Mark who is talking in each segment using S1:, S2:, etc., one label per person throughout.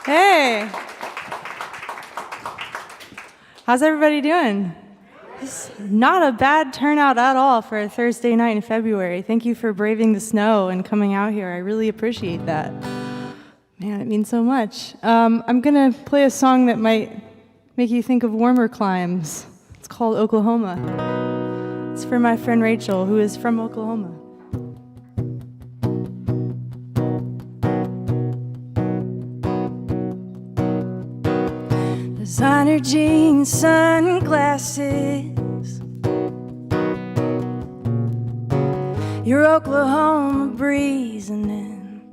S1: Hey! How's everybody doing? It's not a bad turnout at all for a Thursday night in February. Thank you for braving the snow and coming out here. I really appreciate that. Man, it means so much. I'm gonna play a song that might make you think of warmer climes. It's called Oklahoma. It's for my friend Rachel, who is from Oklahoma. Designer jeans, sunglasses, your Oklahoma breezing in.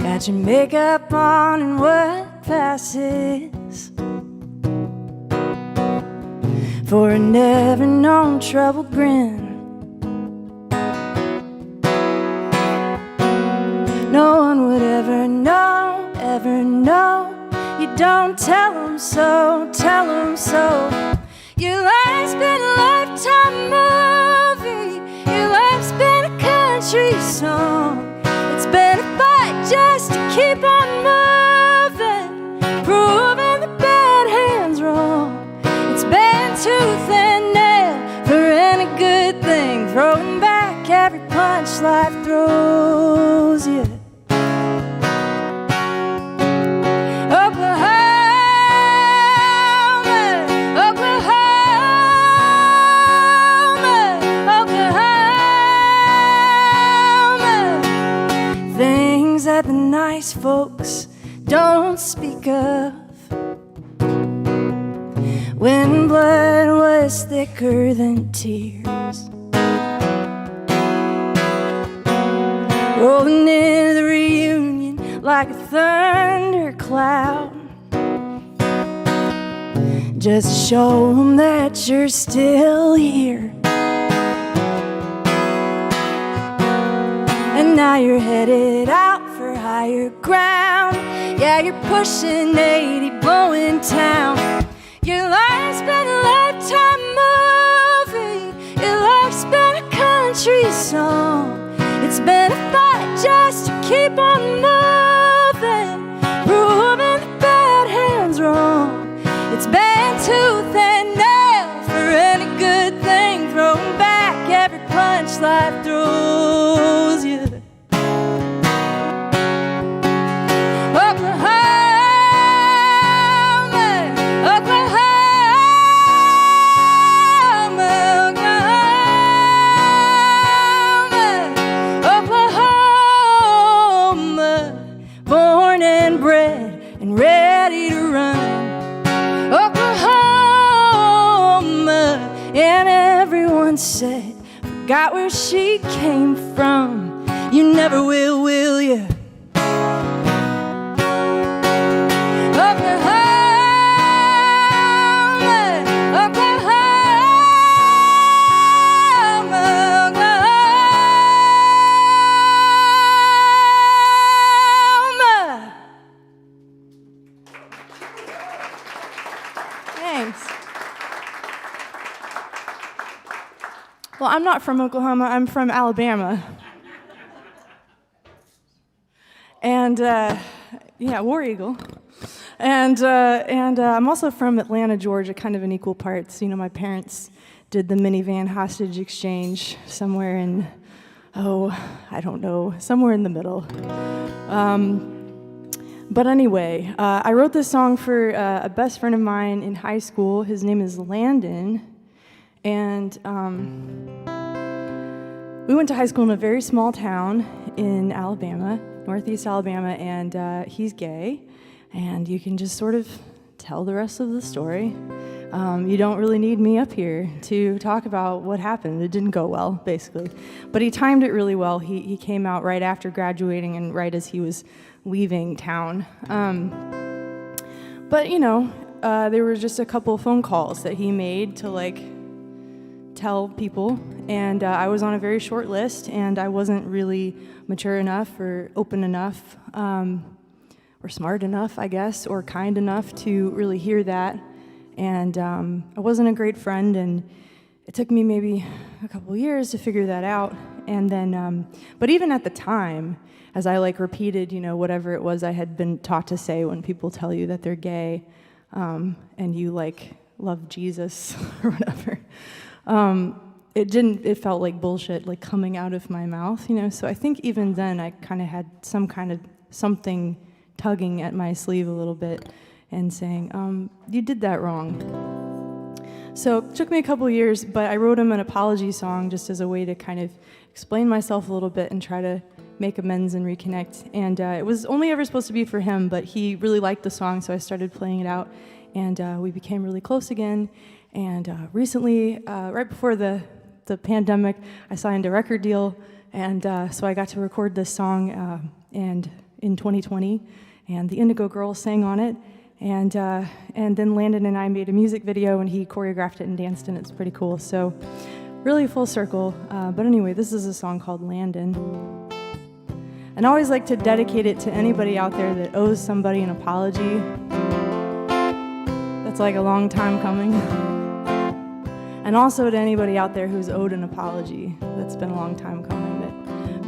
S1: Got your makeup on and what passes for a never-known troubled grin. No one would ever know. You don't tell them so, tell them so. Your life's been a lifetime movie. Your life's been a country song. It's been a fight just to keep on moving, proving the bad hands wrong. It's been tooth and nail for any good thing, throwing back every punch life throws you. That the nice folks don't speak of, when blood was thicker than tears, rolling into the reunion like a thundercloud, just to show them that you're still here. And now you're headed out for higher ground. Yeah, you're pushing 80, blowing town. Your life's been a lifetime movie. Your life's been a country song. It's been a fight just to keep on moving, proving the bad hands wrong. It's been tooth and nail for any good thing, throwing back every punch life throws you. Said, forgot where she came from. You never will you? Well, I'm not from Oklahoma, I'm from Alabama. And, War Eagle. And I'm also from Atlanta, Georgia, kind of in equal parts. You know, my parents did the minivan hostage exchange somewhere in, I don't know, somewhere in the middle. But anyway, I wrote this song for a best friend of mine in high school. His name is Landon. And we went to high school in a very small town in Alabama, northeast Alabama, and he's gay, and you can just sort of tell the rest of the story. You don't really need me up here to talk about what happened. It didn't go well, basically. But he timed it really well. He came out right after graduating and right as he was leaving town. But, you know, there were just a couple phone calls that he made to, tell people, and I was on a very short list, and I wasn't really mature enough or open enough or smart enough, I guess, or kind enough to really hear that, and I wasn't a great friend, and it took me maybe a couple years to figure that out, And then, but even at the time, as I like repeated, whatever it was I had been taught to say when people tell you that they're gay, and you like love Jesus or whatever, it felt like bullshit, like coming out of my mouth, So I think even then I kind of had something tugging at my sleeve a little bit and saying, you did that wrong. So it took me a couple years, but I wrote him an apology song just as a way to kind of explain myself a little bit and try to make amends and reconnect. And it was only ever supposed to be for him, but he really liked the song, so I started playing it out, and we became really close again. And recently, right before the pandemic, I signed a record deal, and so I got to record this song and in 2020, and the Indigo Girls sang on it. And then Landon and I made a music video, and he choreographed it and danced, and it's pretty cool. So really full circle. But anyway, this is a song called Landon. And I always like to dedicate it to anybody out there that owes somebody an apology. That's like a long time coming. And also to anybody out there who's owed an apology. That's been a long time coming that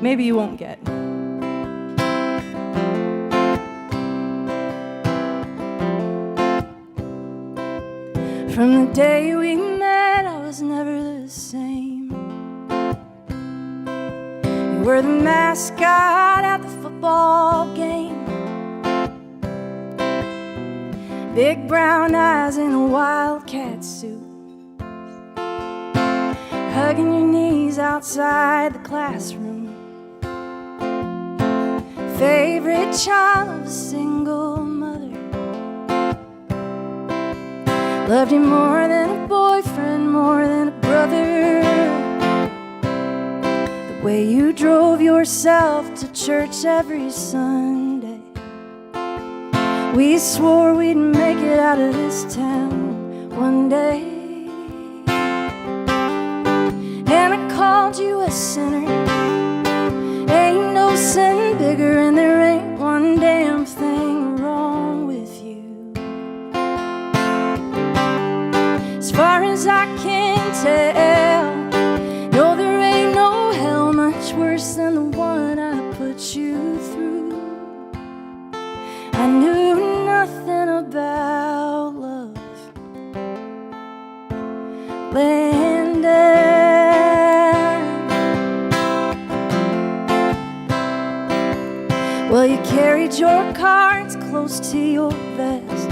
S1: maybe you won't get. From the day we met, I was never the same. You were the mascot at the football game. Big brown eyes in a wildcat suit, hugging your knees outside the classroom. Favorite child of a single mother. Loved you more than a boyfriend, more than a brother. The way you drove yourself to church every Sunday. We swore we'd make it out of this town one day. And I called you a sinner. Ain't no sin bigger, and there ain't one damn thing wrong with you. As far as I can tell, no, there ain't no hell much worse than the one I put you through. I knew nothing about love, Landon. Well, you carried your cards close to your vest,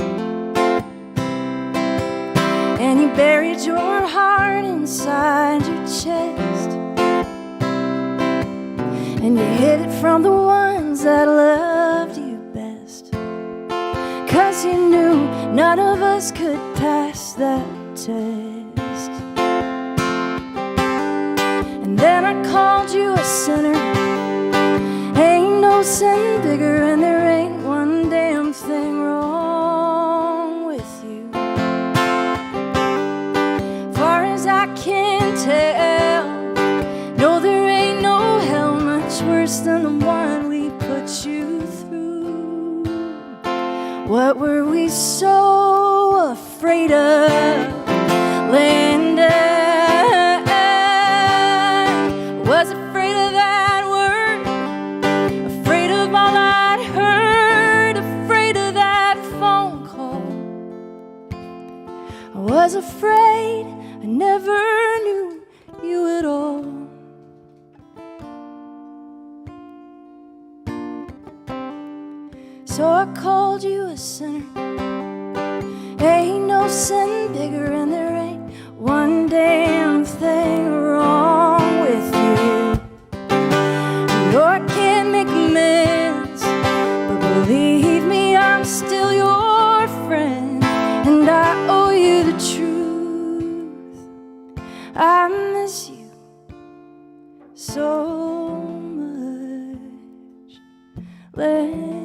S1: and you buried your heart inside your chest, and you hid it from the ones that loved you best, 'cause you knew none of us could pass that test. And then I called you a sinner. Ain't no sin bigger, and there ain't one damn thing wrong with you. Far as I can tell, no, there ain't no hell much worse than the one we put you through. What were we so afraid of, Linda? Was afraid of that word, afraid of all I'd heard, afraid of that phone call. I was afraid I never knew you at all. So I called you a sinner. Ain't no sin bigger, and there ain't one damn thing wrong with you. No, I can't make amends, but believe me, I'm still your friend, and I owe you the truth. I miss you so much, Landon.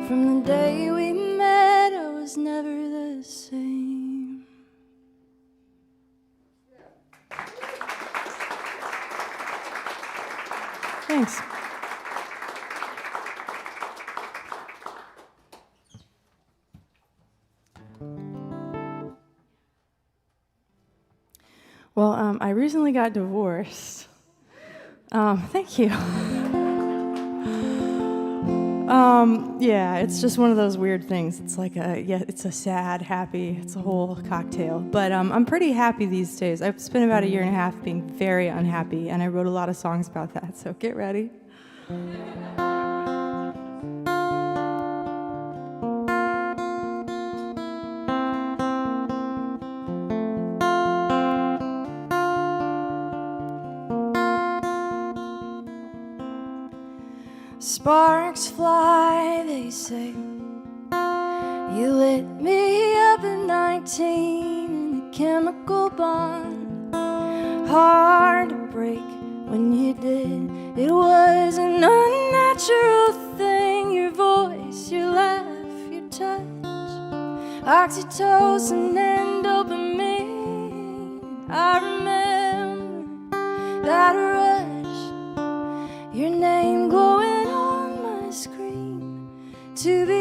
S1: From the day we met, I was never the same. Thanks. Well, I recently got divorced. Thank you. Yeah, it's just one of those weird things. It's like it's a sad, happy, it's a whole cocktail. But I'm pretty happy these days. I've spent about a year and a half being very unhappy, and I wrote a lot of songs about that, so get ready. Sparks fly, they say. You lit me up at 19 in a chemical bond. Hard to break when you did. It was an unnatural thing. Your voice, your laugh, your touch, oxytocin and dopamine. I remember that rush, your name glowing on my screen. To be